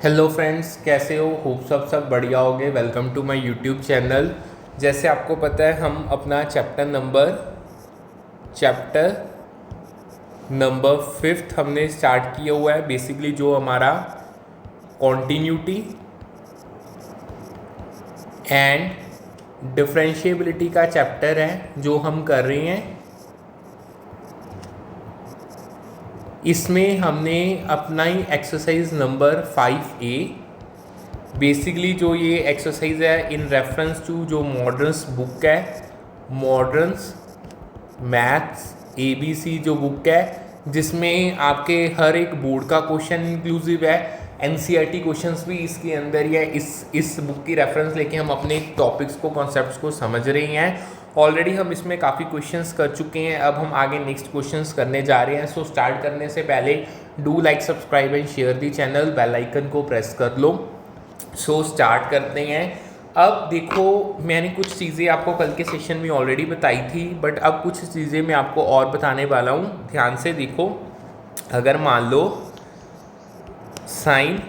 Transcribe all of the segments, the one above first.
Hello friends, कैसे हो? Hope सब बढ़िया होगे। Welcome to my YouTube channel. जैसे आपको पता है हम अपना चैप्टर नंबर 5 हमने स्टार्ट किया हुआ है। बेसिकली जो हमारा कॉन्टीन्यूटी एंड डिफरेंशिएबिलिटी का चैप्टर है जो हम कर रहे हैं। इसमें हमने अपना ही एक्सरसाइज नंबर 5A, बेसिकली जो ये एक्सरसाइज है इन रेफरेंस टू जो मॉडर्न्स बुक है, मॉडर्न्स मैथ्स ABC जो बुक है, जिसमें आपके हर एक बोर्ड का क्वेश्चन इंक्लूसिव है। NCERT क्वेश्चंस भी इसके अंदर ही है। इस बुक की रेफरेंस लेके हम अपने टॉपिक्स को, कॉन्सेप्ट्स को समझ रहे हैं। ऑलरेडी हम इसमें काफ़ी क्वेश्चंस कर चुके हैं। अब हम आगे नेक्स्ट क्वेश्चंस करने जा रहे हैं। सो स्टार्ट करने से पहले do like, subscribe and share the channel, bell icon को प्रेस कर लो। सो स्टार्ट करते हैं। अब देखो, मैंने कुछ चीज़ें आपको कल के सेशन में ऑलरेडी बताई थी, बट अब कुछ चीज़ें मैं आपको और बताने वाला हूँ। ध्यान से देखो। अगर मान लो साइन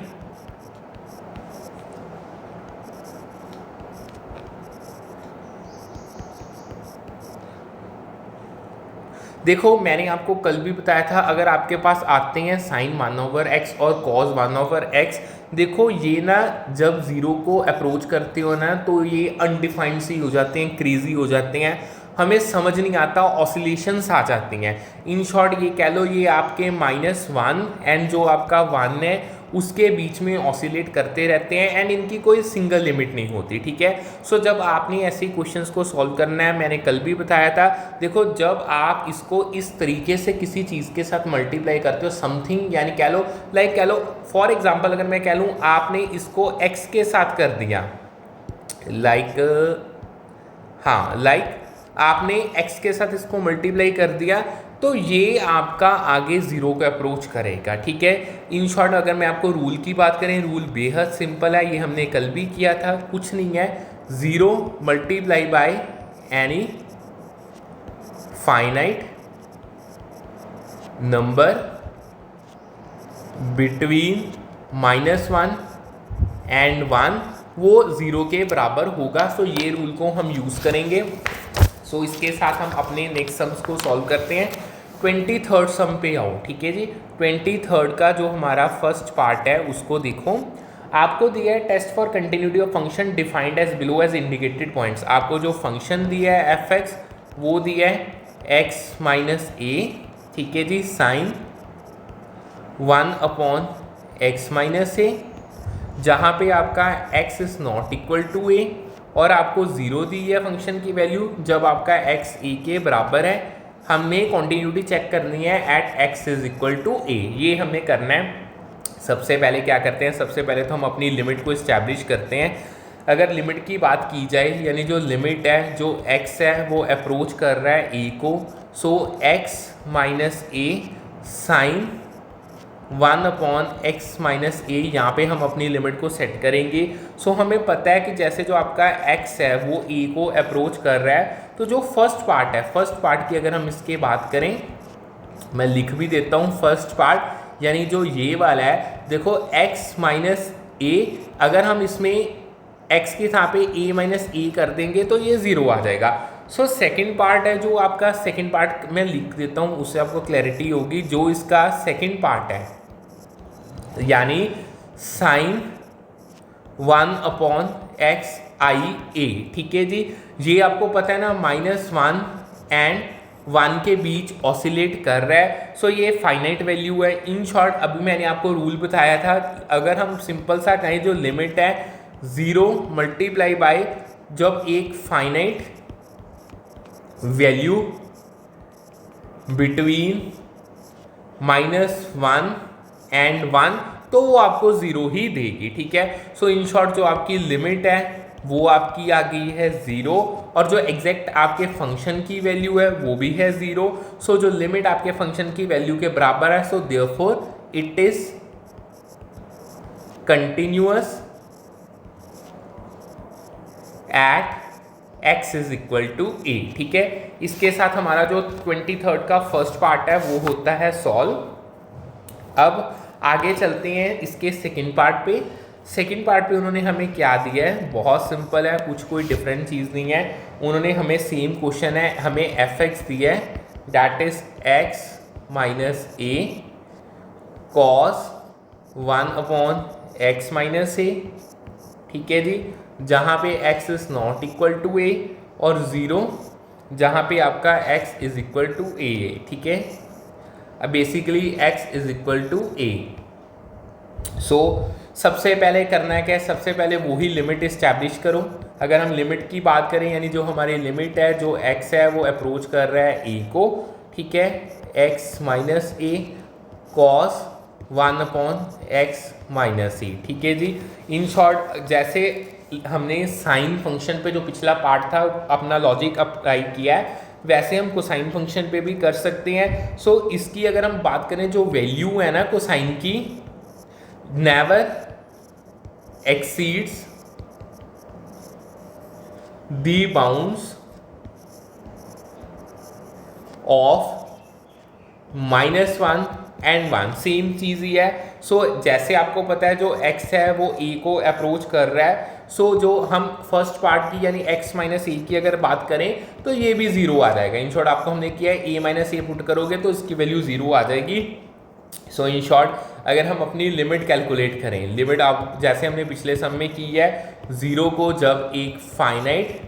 देखो, मैंने आपको कल भी बताया था, अगर आपके पास आते हैं साइन 1/x और कॉस 1/x, देखो ये ना जब ज़ीरो को अप्रोच करते हो ना तो ये अनडिफाइंड सी हो जाते हैं, क्रेजी हो जाते हैं, हमें समझ नहीं आता, ऑसिलेशंस आ जाती हैं। इन शॉर्ट ये कह लो, ये आपके -1 एंड जो आपका 1 है उसके बीच में ऑसिलेट करते रहते हैं एंड इनकी कोई सिंगल लिमिट नहीं होती। ठीक है। सो जब आपने ऐसे क्वेश्चंस को सॉल्व करना है, मैंने कल भी बताया था, देखो जब आप इसको इस तरीके से किसी चीज़ के साथ मल्टीप्लाई करते हो समथिंग, यानी कह लो लाइक कह लो फॉर एग्जांपल, अगर मैं कह लूँ आपने इसको x के साथ कर दिया, लाइक आपने x के साथ इसको मल्टीप्लाई कर दिया, तो ये आपका आगे ज़ीरो को अप्रोच करेगा। ठीक है। इन शॉर्ट अगर मैं आपको रूल की बात करें, रूल बेहद सिंपल है, ये हमने कल भी किया था, कुछ नहीं है, zero multiply by any finite number between -1 and 1 वो ज़ीरो के बराबर होगा। सो ये रूल को हम यूज़ करेंगे। सो इसके साथ हम अपने नेक्स्ट सम्स को सॉल्व करते हैं। 23rd सम पे आओ। ठीक है जी। 23rd का जो हमारा फर्स्ट पार्ट है उसको देखो। आपको दिया है test for continuity of function defined as below as indicated points. आपको जो फंक्शन दिया है fx वो दिया है x-a। ठीक है जी। साइन 1/x-a, जहाँ पे आपका x is not equal to a और आपको 0 दी है फंक्शन की वैल्यू जब आपका x a के बराबर है। हमें कॉन्टिन्यूटी चेक करनी है at x is equal to a। ये हमें करना है। सबसे पहले क्या करते हैं, सबसे पहले तो हम अपनी लिमिट को इस्टेब्लिश करते हैं। अगर लिमिट की बात की जाए, यानी जो लिमिट है, जो x है वो अप्रोच कर रहा है a को, सो x-a साइन 1/x-a, यहाँ पे हम अपनी लिमिट को सेट करेंगे। सो हमें पता है कि जैसे जो आपका x है वो a को अप्रोच कर रहा है, तो जो फर्स्ट पार्ट है, फर्स्ट पार्ट की अगर हम इसके बात करें, मैं लिख भी देता हूँ फर्स्ट पार्ट, यानी जो ये वाला है, देखो x-a, अगर हम इसमें x के यहाँ पे a-a कर देंगे तो ये 0 आ जाएगा। सो सेकेंड पार्ट है, जो आपका सेकेंड पार्ट मैं लिख देता हूँ, उससे आपको क्लैरिटी होगी। जो इसका सेकेंड पार्ट है, यानी साइन 1/xi-a। ठीक है जी। ये आपको पता है ना, -1 एंड 1 के बीच ऑसिलेट कर रहा है। सो ये फाइनाइट वैल्यू है। इन शॉर्ट अभी मैंने आपको रूल बताया था, अगर हम सिंपल सा कहें, जो लिमिट है 0 मल्टीप्लाई बाय जब एक फाइनाइट वैल्यू बिटवीन -1 एंड 1, तो वो आपको 0 ही देगी। ठीक है। सो इन शॉर्ट जो आपकी लिमिट है वो आपकी आ गई है 0, और जो एग्जैक्ट आपके फंक्शन की वैल्यू है वो भी है 0। सो जो लिमिट आपके फंक्शन की वैल्यू के बराबर है, so therefore it is continuous at x is equal to a। ठीक है। इसके साथ हमारा जो 23rd का फर्स्ट पार्ट है वो होता है सॉल्व। अब आगे चलते हैं इसके सेकंड पार्ट पे। सेकंड पार्ट पे उन्होंने हमें क्या दिया है, बहुत सिंपल है, कुछ कोई डिफरेंट चीज़ नहीं है। उन्होंने हमें सेम क्वेश्चन है, हमें एफ एक्स दिया है, that is X minus A cos 1/x minus A. ठीक है जी, जहाँ पे x is not equal to A और 0 जहाँ पे आपका x is equal to A है। ठीक है, अब basically x is equal to A. So सबसे पहले करना है क्या, सबसे पहले वही लिमिट इस्टेब्लिश करो। अगर हम लिमिट की बात करें, यानी जो हमारी लिमिट है, जो x है वो अप्रोच कर रहा है a को। ठीक है, x minus A cos 1/x minus A. ठीक है जी, इन शॉर्ट जैसे हमने साइन फंक्शन पे जो पिछला पार्ट था अपना लॉजिक अप्लाई किया है, वैसे हम कोसाइन फंक्शन पे भी कर सकते हैं। सो इसकी अगर हम बात करें, जो वैल्यू है ना कोसाइन की, never exceeds the bounds of -1 and 1, same चीज़ ही है। सो जैसे आपको पता है जो x है वो a को अप्रोच कर रहा है। सो जो हम फर्स्ट पार्ट की यानी x माइनस ए की अगर बात करें तो ये भी 0 आ जाएगा। इन शॉर्ट आपको हमने किया है a माइनस ए पुट करोगे तो इसकी वैल्यू 0 आ जाएगी। सो इन शॉर्ट अगर हम अपनी लिमिट कैलकुलेट करें, लिमिट आप जैसे हमने पिछले सम में की है, 0 को जब एक फाइनाइट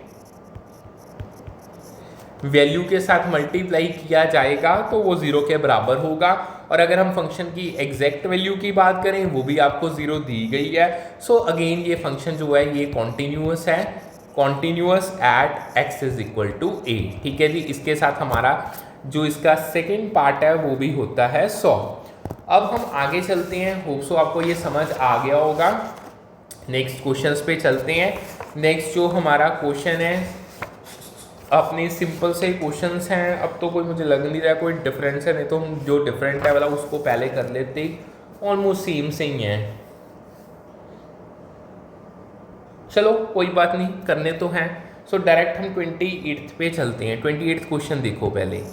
वैल्यू के साथ मल्टीप्लाई किया जाएगा तो वो 0 के बराबर होगा। और अगर हम फंक्शन की एग्जैक्ट वैल्यू की बात करें, वो भी आपको 0 दी गई है। सो अगेन ये फंक्शन जो है ये कॉन्टिन्यूअस है, continuous at x is equal to a। ठीक है जी, इसके साथ हमारा जो इसका सेकेंड पार्ट है वो भी होता है सॉल्व। अब हम आगे चलते हैं, होप सो आपको ये समझ आ गया होगा। नेक्स्ट क्वेश्चंस पे चलते हैं। नेक्स्ट जो हमारा क्वेश्चन है, अपने सिंपल से क्वेश्चंस हैं। अब तो कोई मुझे लग नहीं रहा है कोई डिफरेंस है, नहीं तो हम जो डिफरेंट है वाला उसको पहले कर लेते, ऑलमोस्ट सेम से ही हैं। चलो कोई बात नहीं, करने तो हैं। सो डायरेक्ट हम 28th पे चलते हैं। 28th क्वेश्चन देखो पहले।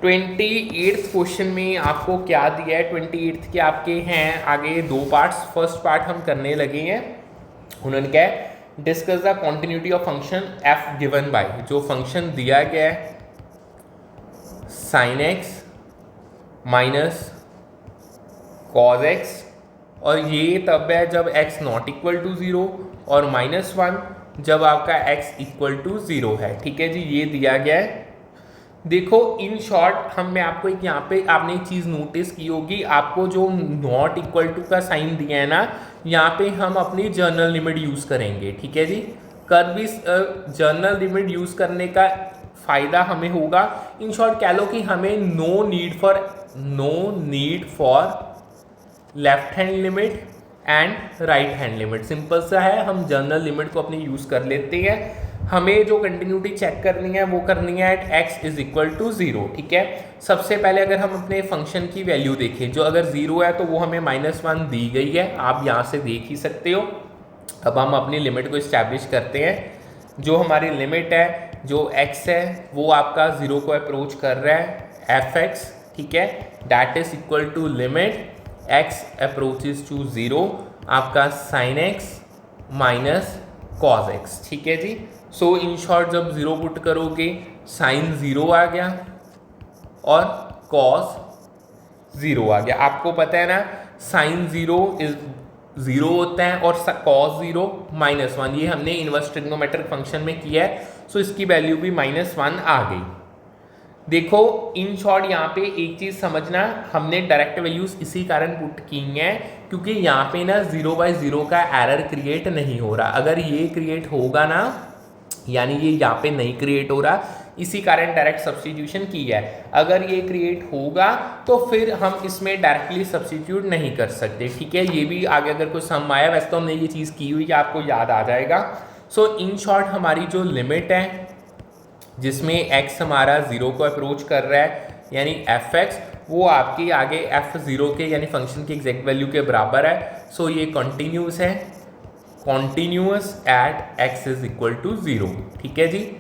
28th क्वेश्चन में आपको क्या दिया है, 28th के आपके हैं आगे 2 पार्ट्स। फर्स्ट पार्ट हम करने लगे हैं, उन्होंने क्या है, discuss the continuity of function f given by, जो फंक्शन दिया गया है sin x minus cos x, और ये तब है जब x नॉट इक्वल टू 0 और -1 जब आपका x इक्वल टू 0 है। ठीक है जी, ये दिया गया है। देखो इन शॉर्ट मैं आपको एक यहाँ पे आपने एक चीज़ नोटिस की होगी, आपको जो नॉट इक्वल टू का साइन दिया है ना, यहाँ पे हम अपनी जर्नल लिमिट यूज़ करेंगे। ठीक है जी, कर भी जर्नल लिमिट यूज़ करने का फ़ायदा हमें होगा। इन शॉर्ट कह लो कि हमें no need for left hand limit and right hand limit. Simple सा है, हम जर्नल लिमिट को अपनी यूज़ कर लेते हैं। हमें जो कंटिन्यूटी चेक करनी है वो करनी है at x is equal to 0। ठीक है, सबसे पहले अगर हम अपने फंक्शन की वैल्यू देखें, जो अगर 0 है तो वो हमें -1 दी गई है, आप यहाँ से देख ही सकते हो। अब हम अपनी लिमिट को इस्टेब्लिश करते हैं। जो हमारी लिमिट है, जो x है वो आपका 0 को अप्रोच कर रहा है f(x). ठीक है, that is equal to limit x approaches to 0 आपका sin x minus cos x। ठीक है जी, सो इन शॉर्ट जब 0 पुट करोगे साइन 0 आ गया और cos 0 आ गया। आपको पता है ना साइन 0 0 होता है और cos 0 -1, ये हमने इनवर्स ट्रिग्नोमेट्रिक फंक्शन में किया है। सो इसकी वैल्यू भी -1 आ गई। देखो इन शॉर्ट यहाँ पे एक चीज़ समझना, हमने डायरेक्ट वैल्यूज इसी कारण पुट की हैं क्योंकि यहाँ पे ना 0/0 का एरर क्रिएट नहीं हो रहा। अगर ये क्रिएट होगा ना, यानी ये यहाँ पे नहीं क्रिएट हो रहा, इसी कारण डायरेक्ट सब्स्टिट्यूशन की है। अगर ये क्रिएट होगा तो फिर हम इसमें डायरेक्टली सब्स्टिट्यूट नहीं कर सकते। ठीक है, ये भी आगे अगर कोई सम आया, वैसे तो हमने ये चीज़ की हुई है, आपको याद आ जाएगा। सो इन शॉर्ट हमारी जो लिमिट है जिसमें x हमारा 0 को अप्रोच कर रहा है यानी f(x), वो आपकी आगे f(0) के यानी फंक्शन की एग्जैक्ट वैल्यू के बराबर है। सो ये कॉन्टीन्यूस है, continuous at x is equal to 0। ठीक है जी,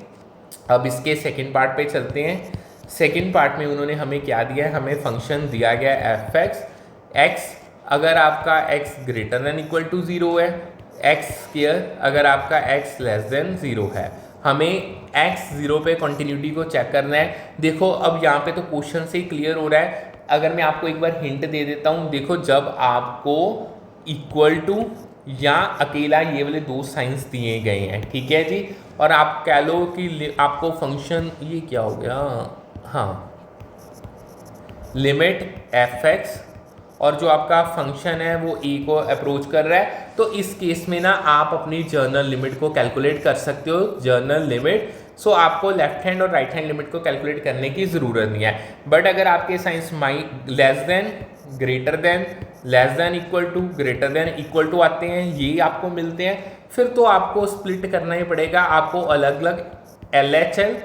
अब इसके सेकेंड पार्ट पे चलते हैं। सेकेंड पार्ट में उन्होंने हमें क्या दिया है, हमें फंक्शन दिया गया है एफ एक्स, एक्स अगर आपका x greater than equal to 0 है, एक्स स्क्वायर अगर आपका एक्स लेस देन 0 है। हमें एक्स 0 पे कंटिन्यूटी को चेक करना है। देखो अब यहाँ पे तो क्वेश्चन से ही क्लियर हो रहा है। अगर मैं आपको एक बार हिंट दे देता हूँ, देखो जब आपको इक्वल टू या अकेला ये वाले दो साइंस दिए गए हैं, ठीक है जी, और आप कह लो कि आपको फंक्शन ये क्या हो गया, हाँ लिमिट एफ एक्स और जो आपका फंक्शन है वो ए को अप्रोच कर रहा है, तो इस केस में ना आप अपनी जर्नल लिमिट को कैलकुलेट कर सकते हो, जर्नल लिमिट। सो आपको लेफ्ट हैंड और राइट हैंड लिमिट को कैलकुलेट करने की ज़रूरत नहीं है। बट अगर आपके signs less than, greater than, less than equal to, greater than equal to आते हैं, ये आपको मिलते हैं, फिर तो आपको स्प्लिट करना ही पड़ेगा, आपको अलग अलग LHL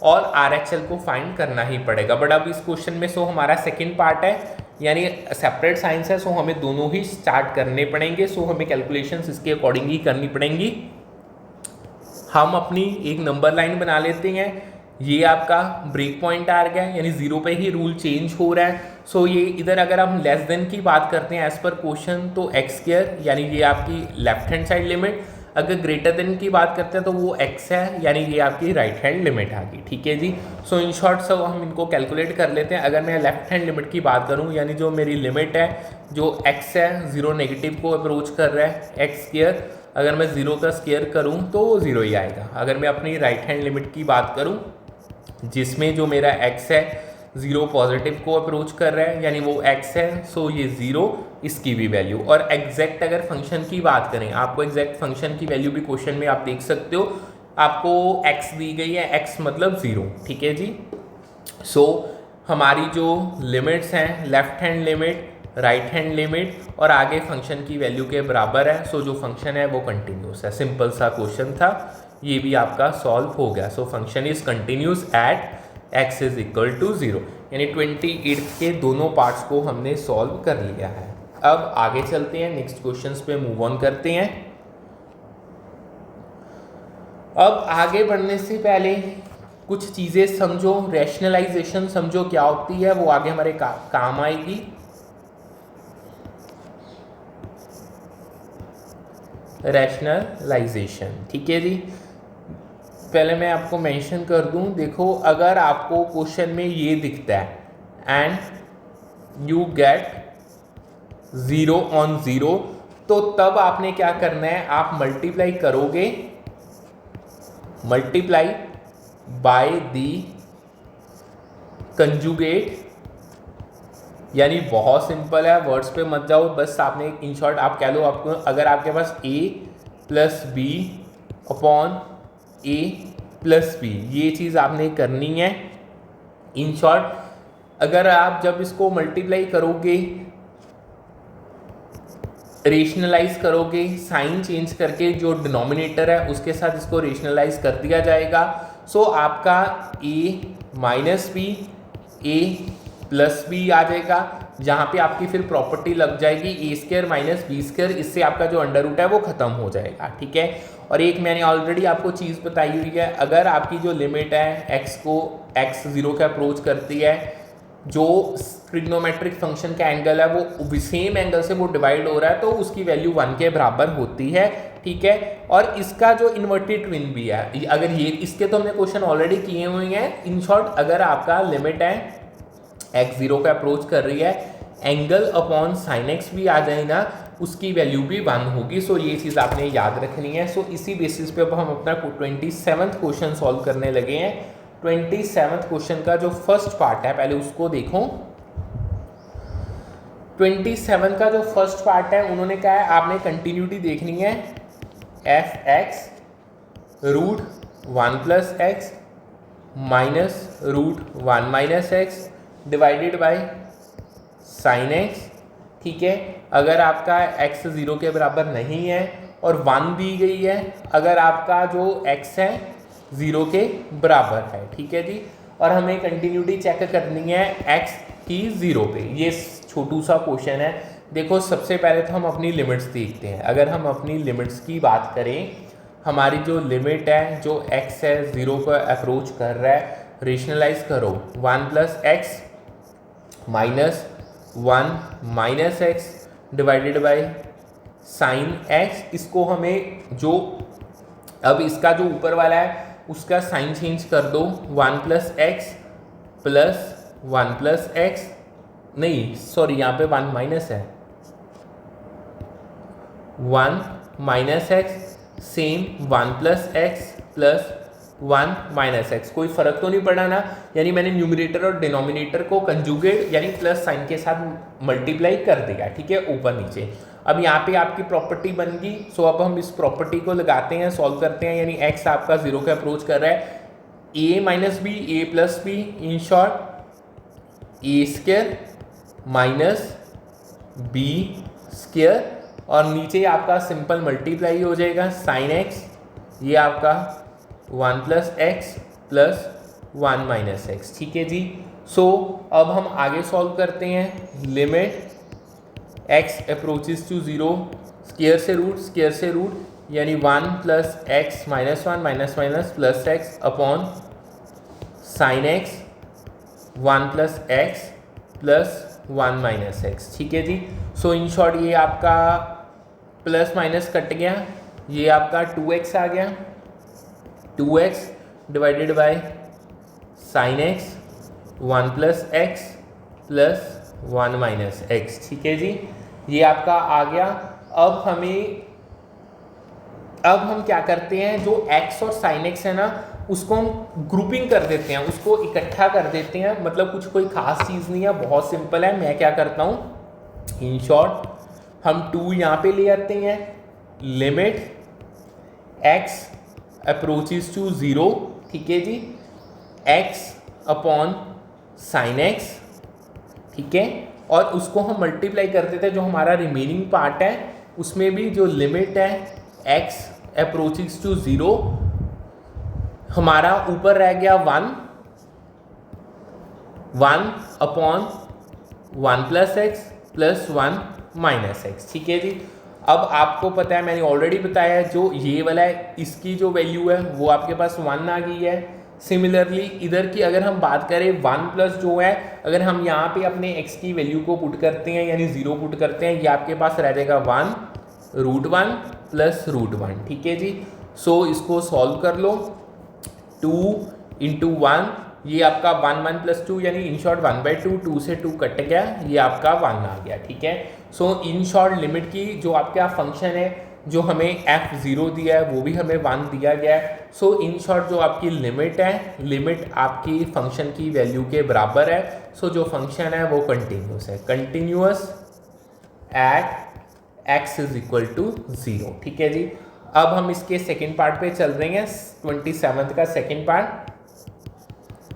और RHL को फाइंड करना ही पड़ेगा। बट अब इस क्वेश्चन में सो हमारा सेकेंड पार्ट है, यानी सेपरेट साइंस है, सो हमें दोनों ही स्टार्ट करने पड़ेंगे। सो हमें कैलकुलेशंस इसके अकॉर्डिंग ही करनी पड़ेंगी। हम अपनी एक नंबर लाइन बना लेते हैं, ये आपका ब्रेक पॉइंट आ गया, यानी 0 पे ही रूल चेंज हो रहा है। सो ये इधर अगर हम लेस देन की बात करते हैं एज पर क्वेश्चन, तो एक्स स्क्वायर यानी ये आपकी लेफ्ट हैंड साइड लिमिट, अगर ग्रेटर देन की बात करते हैं तो वो x है, यानी ये आपकी राइट हैंड लिमिट आ गई, ठीक है जी। सो इन शॉर्ट सब हम इनको कैलकुलेट कर लेते हैं। अगर मैं लेफ्ट हैंड लिमिट की बात करूं, यानी जो मेरी लिमिट है, जो x है 0 नेगेटिव को अप्रोच कर रहा है, एक्स स्क्वायर, अगर मैं 0 का स्क्वायर करूं तो 0 ही आएगा। अगर मैं अपनी राइट हैंड लिमिट की बात करूं, जिसमें जो मेरा x है 0 पॉजिटिव को अप्रोच कर रहा है, यानी वो x है, सो ये 0 इसकी भी वैल्यू। और एग्जैक्ट अगर फंक्शन की बात करें, आपको एग्जैक्ट फंक्शन की वैल्यू भी क्वेश्चन में आप देख सकते हो, आपको x दी गई है, x मतलब 0, ठीक है जी। सो हमारी जो लिमिट्स हैं, left hand limit, right hand limit और आगे फंक्शन की वैल्यू के बराबर है। सो जो फंक्शन है वो कंटिन्यूस है। सिंपल सा क्वेश्चन था, ये भी आपका सॉल्व हो गया। So function is continuous at x is equal to 0, यानी 28 के दोनों पार्ट्स को हमने सॉल्व कर लिया है। अब आगे चलते हैं, नेक्स्ट क्वेश्चंस पे मूव ऑन करते हैं। अब आगे बढ़ने से पहले कुछ चीज़ें समझो, रैशनलाइजेशन समझो क्या होती है, वो आगे हमारे काम आएगी। रैशनलाइजेशन, ठीक है जी। पहले मैं आपको मेंशन कर दूं, देखो अगर आपको क्वेश्चन में ये दिखता है एंड यू गेट 0 on 0, तो तब आपने क्या करना है, आप मल्टीप्लाई करोगे, मल्टीप्लाई बाय दी कंजुगेट, यानी बहुत सिंपल है, वर्ड्स पे मत जाओ, बस आपने इन शॉर्ट आप कह लो, आपको अगर आपके पास a plus B upon a plus B, ये चीज़ आपने करनी है। इन शॉर्ट अगर आप जब इसको मल्टीप्लाई करोगे, रेशनलाइज करोगे, साइन चेंज करके जो डिनोमिनेटर है उसके साथ इसको रेशनलाइज कर दिया जाएगा। सो आपका a minus B, a plus B आ जाएगा, जहाँ पे आपकी फिर प्रॉपर्टी लग जाएगी A square minus B square, इससे आपका जो अंडर रूट है वो खत्म हो जाएगा, ठीक है। और एक मैंने ऑलरेडी आपको चीज़ बताई हुई है, अगर आपकी जो लिमिट है x को x 0 का अप्रोच करती है, जो ट्रिग्नोमेट्रिक फंक्शन का एंगल है वो सेम एंगल से वो डिवाइड हो रहा है, तो उसकी वैल्यू 1 के बराबर होती है, ठीक है। और इसका जो इन्वर्टेड ट्विन भी है, अगर ये इसके तो हमने क्वेश्चन ऑलरेडी किए हुए हैं। इन शॉर्ट अगर आपका लिमिट है x 0 का अप्रोच कर रही है, एंगल अपॉन साइन एक्स भी आ जाए ना, उसकी वैल्यू भी 1 होगी। सो ये चीज़ आपने याद रखनी है। सो इसी बेसिस पे अब हम अपना 27th क्वेश्चन सॉल्व करने लगे हैं। 27th क्वेश्चन का जो फर्स्ट पार्ट है पहले उसको देखो। 27 का जो फर्स्ट पार्ट है, उन्होंने कहा है आपने कंटिन्यूटी देखनी है, f x root 1 plus x minus root 1 minus x divided by sine x, ठीक है। अगर आपका x 0 के बराबर नहीं है और 1 दी गई है, अगर आपका जो x है 0 के बराबर है, ठीक है जी। और हमें कंटिन्यूटी चेक करनी है x की 0 पे। ये छोटू सा क्वेश्चन है। देखो सबसे पहले तो हम अपनी लिमिट्स देखते हैं। अगर हम अपनी लिमिट्स की बात करें, हमारी जो लिमिट है, जो x है 0 को अप्रोच कर रहा है, रेशनलाइज करो, 1 plus x minus 1 minus x divided by sine x. इसको हमें जो अब इसका जो ऊपर वाला है उसका साइन चेंज कर दो, 1 plus x plus 1 plus x, नहीं सॉरी यहाँ पे 1 माइनस है, 1 minus x same 1 plus x plus 1 minus x. कोई फर्क तो नहीं पड़ा ना, यानी मैंने न्यूमरेटर और डिनोमिनेटर को कंजुगेट यानी प्लस साइन के साथ मल्टीप्लाई कर दिया, ठीक है, ऊपर नीचे। अब यहाँ पे आपकी प्रॉपर्टी बन गई। सो अब हम इस प्रॉपर्टी को लगाते हैं, सॉल्व करते हैं, यानी एक्स आपका 0 के अप्रोच कर रहा है, A minus B A plus B, in short A square minus B square, और नीचे आपका सिंपल मल्टीप्लाई हो जाएगा साइन एक्स, ये आपका 1 plus x plus 1 minus x, ठीक है जी। सो अब हम आगे सॉल्व करते हैं, limit x approaches to 0, square से रूट यानी 1 plus x minus 1 minus minus plus x upon sine x 1 plus x plus 1 minus x, ठीक है जी। सो इन शॉर्ट ये आपका प्लस माइनस कट गया, ये आपका 2x आ गया, 2x divided by sine x 1 plus x plus 1 minus x, ठीक है जी, ये आपका आ गया। अब हम क्या करते हैं, जो x और साइन x है ना उसको हम ग्रुपिंग कर देते हैं, उसको इकट्ठा कर देते हैं, मतलब कुछ कोई खास चीज़ नहीं है, बहुत सिंपल है। मैं क्या करता हूँ, इन शॉर्ट हम 2 यहाँ पे ले आते हैं, लिमिट x अप्रोचेस टू 0, ठीक है जी, x अपॉन साइन x, ठीक है, और उसको हम मल्टीप्लाई कर देते हैं, जो हमारा रिमेनिंग पार्ट है उसमें भी जो लिमिट है x अप्रोचेस टू 0, हमारा ऊपर रह गया 1 upon 1 plus x plus 1 minus x, ठीक है जी। अब आपको पता है, मैंने ऑलरेडी बताया, जो ये वाला है इसकी जो वैल्यू है वो आपके पास 1 आ गई है। सिमिलरली इधर की अगर हम बात करें 1 प्लस जो है, अगर हम यहाँ पे अपने x की वैल्यू को पुट करते हैं यानी 0 पुट करते हैं, ये आपके पास रह जाएगा 1√1 प्लस √1, ठीक है जी। सो इसको सॉल्व कर लो, 2 इंटू 1, ये आपका 1 प्लस 2 यानी इन शॉर्ट 1/2, 2 से 2 कट गया, ये आपका 1 आ गया, ठीक है। सो इन शॉर्ट लिमिट की जो आपका फंक्शन है, जो हमें f0 दिया है वो भी हमें 1 दिया गया है। सो इन शॉर्ट जो आपकी लिमिट है, लिमिट आपकी फंक्शन की वैल्यू के बराबर है। सो जो फंक्शन है वो कंटिन्यूस है, continuous at x is equal to 0, ठीक है जी। अब हम इसके सेकेंड पार्ट पे चल रहे हैं, 27th का second part,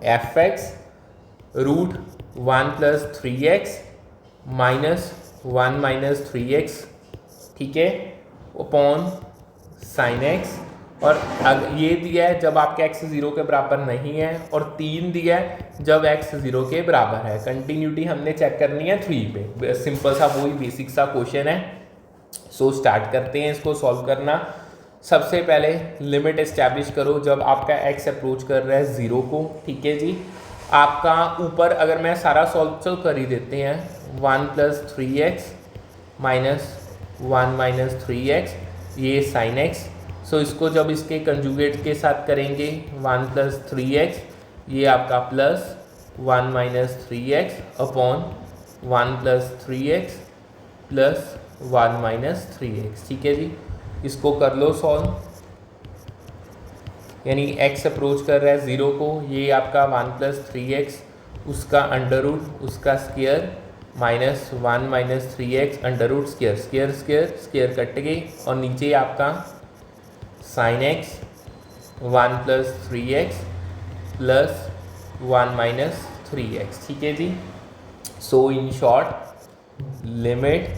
f(1 plus 3x minus 1 minus 3x, ठीक है, अपॉन साइन x, और ये दिया है जब आपका x 0 के बराबर नहीं है, और 3 दिया है जब x 0 के बराबर है। कंटिन्यूटी हमने चेक करनी है 3 पे, सिंपल सा वही बेसिक सा क्वेश्चन है। सो स्टार्ट करते हैं इसको सॉल्व करना। सबसे पहले लिमिट एस्टैब्लिश करो जब आपका x अप्रोच कर रहा है 0 को, ठीक है जी। आपका ऊपर अगर मैं सारा सॉल्व कर ही देते हैं, 1 plus 3x minus 1 minus 3x, ये साइन x। सो इसको जब इसके कंजुगेट के साथ करेंगे, 1 प्लस 3x, ये आपका plus 1 minus 3x upon 1 plus 3x plus 1 minus 3x, ठीक है जी। इसको कर लो सॉल्व, यानी x अप्रोच कर रहा है 0 को, ये आपका 1 प्लस 3x, उसका अंडर रूट, उसका square, minus 1 minus 3x under root square, square square square cut गई, और नीचे आपका sine x 1 plus 3x plus 1 minus 3x, ठीक है जी। So in short limit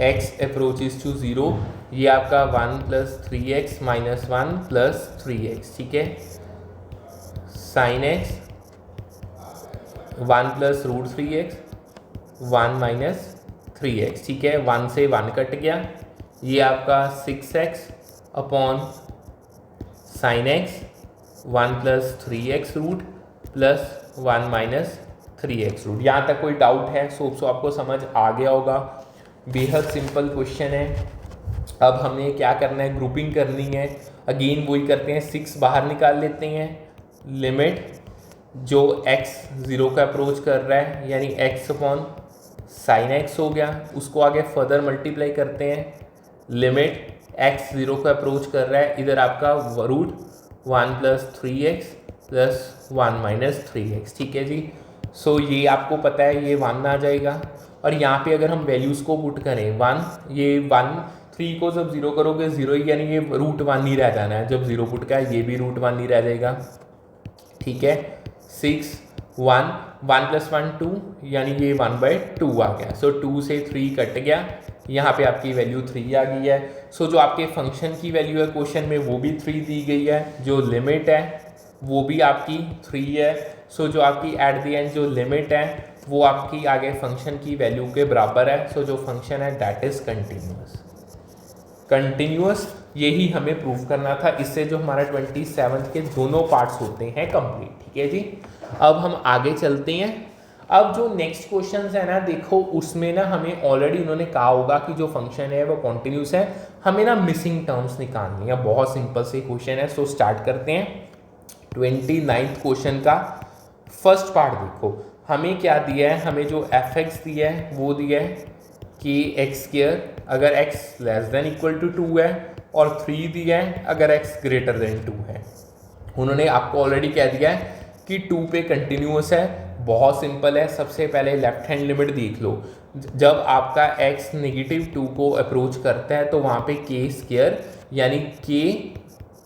x approaches to 0, ये आपका 1 plus 3x minus 1 plus 3x, ठीक है, sign x 1 plus √3x 1 minus 3x, ठीक है, 1 से 1 कट गया, ये आपका 6x upon sine x 1 plus 3x root plus 1 minus 3x root. यहाँ तक कोई डाउट है? सो आपको समझ आ गया होगा। बेहद सिंपल क्वेश्चन है। अब हमें क्या करना है, ग्रुपिंग करनी है। अगेन वही करते हैं, 6 बाहर निकाल लेते हैं। लिमिट जो x 0 का अप्रोच कर रहा है यानी x अपॉन साइन x हो गया, उसको आगे फर्दर मल्टीप्लाई करते हैं। लिमिट x 0 का अप्रोच कर रहा है, इधर आपका root 1 plus 3x plus 1 minus 3x। ठीक है जी। सो ये आपको पता है, ये 1 आ जाएगा। और यहाँ पे अगर हम वैल्यूज़ को पुट करें 1, ये 1 3 को जब 0 करोगे 0 ही, यानी ये रूट 1 ही रह जाना है। जब 0 पुट का है ये भी रूट 1 ही रह जाएगा। ठीक है। 6 1 1 प्लस 1 2, यानी ये 1/2 आ गया। सो 2 से 3 कट गया, यहाँ पे आपकी वैल्यू 3 आ गई है। सो जो आपके फंक्शन की वैल्यू है क्वेश्चन में वो भी 3 दी गई है, जो लिमिट है वो भी आपकी 3 है। सो जो आपकी एट द एंड जो लिमिट है वो आपकी आगे फंक्शन की वैल्यू के बराबर है। सो जो फंक्शन है दैट इज कंटिन्यूअस। कंटिन्यूअस यही हमें प्रूव करना था। इससे जो हमारा 27 के दोनों पार्ट्स होते हैं कंप्लीट। ठीक है जी। अब हम आगे चलते हैं। अब जो नेक्स्ट क्वेश्चन है ना, देखो उसमें ना हमें ऑलरेडी उन्होंने कहा होगा कि जो फंक्शन है वो कॉन्टिन्यूस है, हमें ना मिसिंग टर्म्स निकालनी है। बहुत सिंपल से क्वेश्चन है। सो स्टार्ट करते हैं। 29th क्वेश्चन का फर्स्ट पार्ट देखो, हमें क्या दिया है, हमें जो fx दिया है वो दिया है कि x² अगर x less than equal to 2 है, और 3 दिया है अगर x ग्रेटर देन 2 है। उन्होंने आपको ऑलरेडी कह दिया है कि 2 पे कंटिन्यूअस है। बहुत सिंपल है। सबसे पहले लेफ्ट हैंड लिमिट देख लो। जब आपका x नेगेटिव 2 को अप्रोच करता है तो वहाँ पे k² यानी k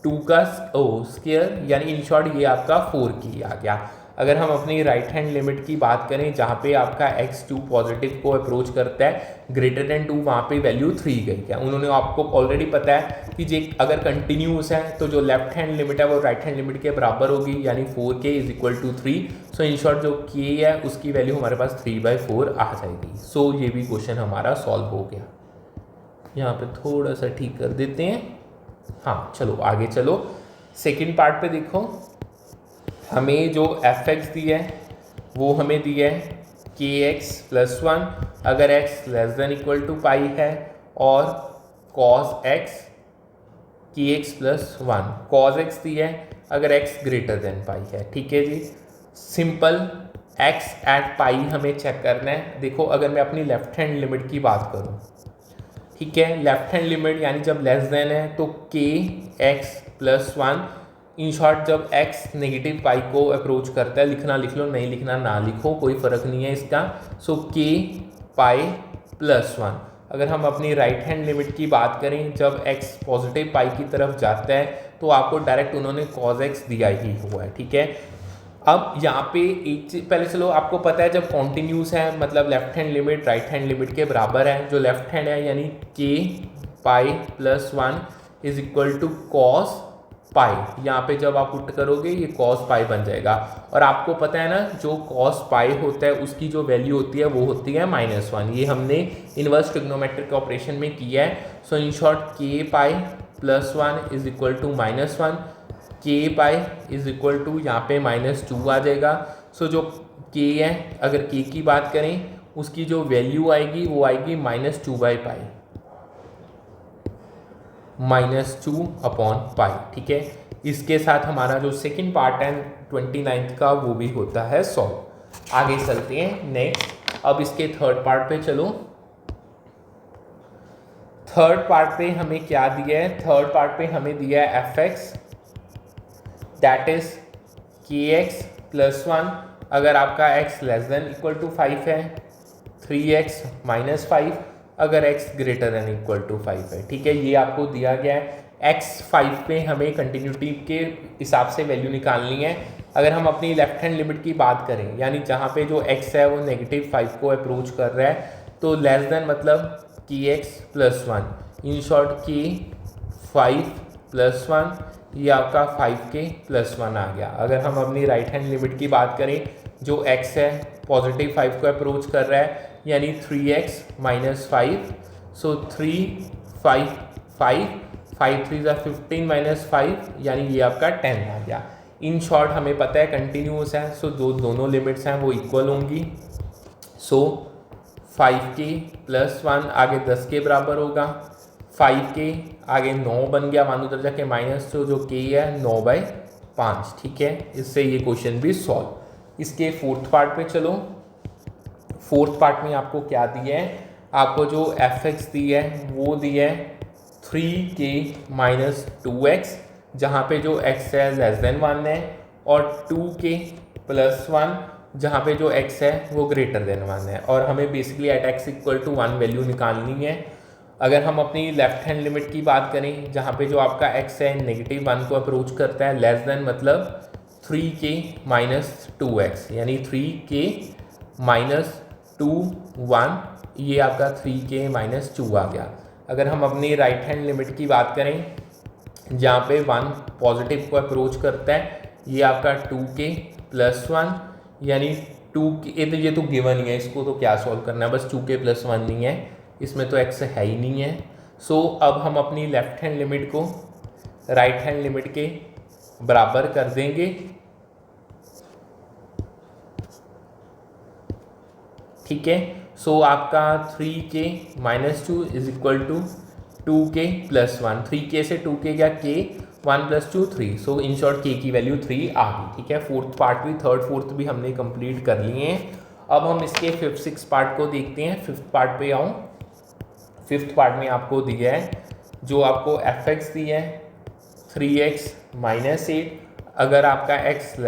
2 का स्क्वायर, यानी इन शॉर्ट ये आपका 4k आ गया। अगर हम अपनी राइट हैंड लिमिट की बात करें जहाँ पे आपका x2 पॉजिटिव को अप्रोच करता है ग्रेटर देन 2, वहाँ पे वैल्यू 3 गई है। उन्होंने आपको ऑलरेडी पता है कि जे अगर कंटिन्यूस है तो जो लेफ्ट हैंड लिमिट है वो राइट हैंड लिमिट के बराबर होगी, यानी 4k is equal to 3। So in short जो k है उसकी वैल्यू हमारे पास 3/4 आ जाएगी। सो ये भी क्वेश्चन हमारा सॉल्व हो गया। यहाँ पे थोड़ा सा ठीक कर देते हैं। हाँ चलो आगे चलो। सेकेंड पार्ट पे देखो, हमें जो fx दिया है वो हमें दिया है kx प्लस 1 अगर x less than equal to pi है, और cos x kx plus 1 cos x दिया है अगर x ग्रेटर देन पाई है। ठीक है जी। सिंपल x एट पाई हमें चेक करना है। देखो अगर मैं अपनी लेफ्ट हैंड लिमिट की बात करूँ, ठीक है, लेफ्ट हैंड लिमिट यानी जब लेस देन है तो kx प्लस 1, इन शॉर्ट जब x नेगेटिव पाई को अप्रोच करता है, लिखना लिख लो, नहीं लिखना ना लिखो, कोई फ़र्क नहीं है इसका। सो k पाई प्लस 1। अगर हम अपनी राइट हैंड लिमिट की बात करें जब x पॉजिटिव पाई की तरफ जाता है तो आपको डायरेक्ट उन्होंने cos x दिया ही हुआ है। ठीक है। अब यहाँ पे एक चीज पहले चलो, आपको पता है जब कॉन्टिन्यूस है मतलब left hand limit right hand limit के बराबर है। जो लेफ्ट हैंड है यानी k pi plus 1 is equal to cos pi, यहाँ पे जब आप पुट करोगे ये कॉस पाई बन जाएगा। और आपको पता है ना जो कॉस पाई होता है उसकी जो वैल्यू होती है वो होती है -1। ये हमने इनवर्स ट्रिग्नोमेट्रिक ऑपरेशन में किया है। So in short k pi plus 1 is equal to -1, k pi is equal to यहाँ पे -2 आ जाएगा। सो जो k है अगर k की बात करें उसकी जो वैल्यू आएगी वो आएगी -2/पाई, -2 अपॉन पाई। ठीक है। इसके साथ हमारा जो सेकंड पार्ट है 29th का वो भी होता है सॉल्व। आगे चलते हैं नेक्स्ट। अब इसके थर्ड पार्ट पे चलो। थर्ड पार्ट पे हमें क्या दिया है, थर्ड पार्ट पे हमें दिया है fx that is kx plus 1 अगर आपका x less than equal to 5 है, 3x माइनस 5 अगर x greater than equal to 5 है। ठीक है। ये आपको दिया गया है। x5 पे हमें कंटिन्यूटी के हिसाब से वैल्यू निकालनी है। अगर हम अपनी लेफ्ट हैंड लिमिट की बात करें यानी जहाँ पे जो x है वो -5 को अप्रोच कर रहा है, तो लेस देन मतलब kx प्लस 1, इन शॉर्ट k 5 प्लस 1, ये आपका 5k प्लस 1 आ गया। अगर हम अपनी राइट हैंड लिमिट की बात करें जो x है पॉजिटिव 5 को अप्रोच कर रहा है यानी 3x माइनस 5, सो 3 5 5 5 3 15 -5 यानी ये आपका 10 आ गया। इन शॉर्ट हमें पता है कंटिन्यूस है, सो जो दोनों लिमिट्स हैं वो इक्वल होंगी। सो 5k + 1 आगे 10 के बराबर होगा, 5k आगे 9 बन गया, मान उधर जाके माइनस, तो जो k है 9/5। ठीक है, इससे ये क्वेश्चन भी सॉल्व। इसके फोर्थ पार्ट पे चलो। फोर्थ पार्ट में आपको क्या दिया है, आपको जो fx दी है वो दी है 3k - 2x, जहाँ पे जो x है <1 है, और 2k + 1 जहाँ पे जो x है वो <1 है। और हमें बेसिकली एट x = 1 वैल्यू निकालनी है। अगर हम अपनी लेफ्ट हैंड लिमिट की बात करें, जहाँ पे जो आपका x है -1 को अप्रोच करता है, लेस देन मतलब 3k - 2x, यानी 3k - 2 1, ये आपका 3k - 2 आ गया। अगर हम अपनी राइट हैंड लिमिट की बात करें, जहाँ पे 1 पॉजिटिव को अप्रोच करता है, ये आपका 2k + 1, यानी 2k, ये तो गिवन ही है, इसको तो क्या सॉल्व करना है, बस 2k + 1 नहीं है, इसमें तो x है ही नहीं है। सो अब हम अपनी लेफ्ट हैंड लिमिट को राइट हैंड लिमिट के बराबर कर देंगे। ठीक है, सो आपका 3k - 2 = 2k + 1, 3k से 2k गया k, 1 + 2 3, so in short k की वैल्यू 3 आ गई। ठीक है, फोर्थ पार्ट भी, थर्ड फोर्थ भी हमने कंप्लीट कर लिए हैं। अब हम इसके फिफ्थ सिक्स पार्ट को देखते हैं। फिफ्थ पार्ट पे आऊँ। फिफ्थ पार्ट में आपको दिया है, जो आपको fx दी है 3x - 8, अगर आपका x <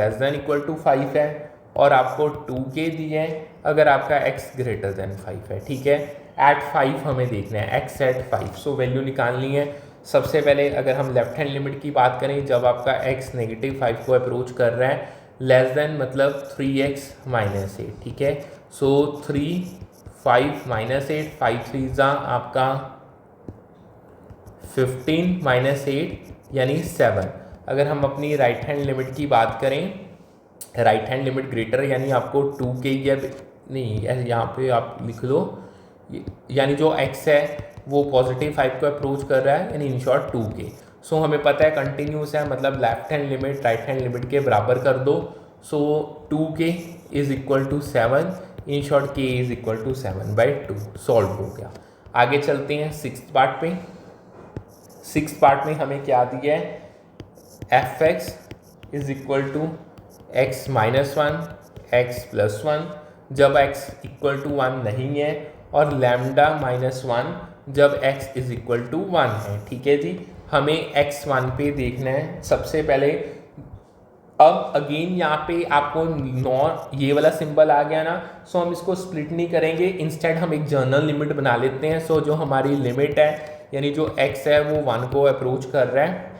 5 है, और आपको 2k दी है अगर आपका x < 5 है। ठीक है, एट 5 हमें देखना है, x एट 5, सो वैल्यू निकालनी है। सबसे पहले अगर हम लेफ्ट हैंड लिमिट की बात करें, जब आपका x -5 को अप्रोच कर रहा है, लेस देन मतलब 3x - 8। ठीक है, सो 3 5 - 8, 5 3 आपका 15 - 8 यानी 7। अगर हम अपनी राइट हैंड लिमिट की बात करें, राइट हैंड लिमिट ग्रेटर, यानी आपको 2k या नहीं, यहाँ पे आप लिख लो, यानी जो x है वो +5 को अप्रोच कर रहा है, यानी इन शॉर्ट 2k। सो हमें पता है कंटिन्यूस है, मतलब left hand limit right hand limit के बराबर कर दो। सो 2k = 7, इन शॉर्ट k = 7/2, सॉल्व हो गया। आगे चलते हैं सिक्स्थ पार्ट पे। सिक्स्थ पार्ट में हमें क्या दिया है, fx = x - 1 x + 1 जब x = 1 नहीं है, और लैम्डा -1 जब x = 1 है। ठीक है जी, हमें x1 पे देखना है सबसे पहले। अब अगेन यहाँ पे आपको ये वाला सिंबल आ गया ना, सो हम इसको स्प्लिट नहीं करेंगे, इंस्टेड हम एक जर्नल लिमिट बना लेते हैं। सो जो हमारी लिमिट है, यानी जो x है वो 1 को अप्रोच कर रहा है,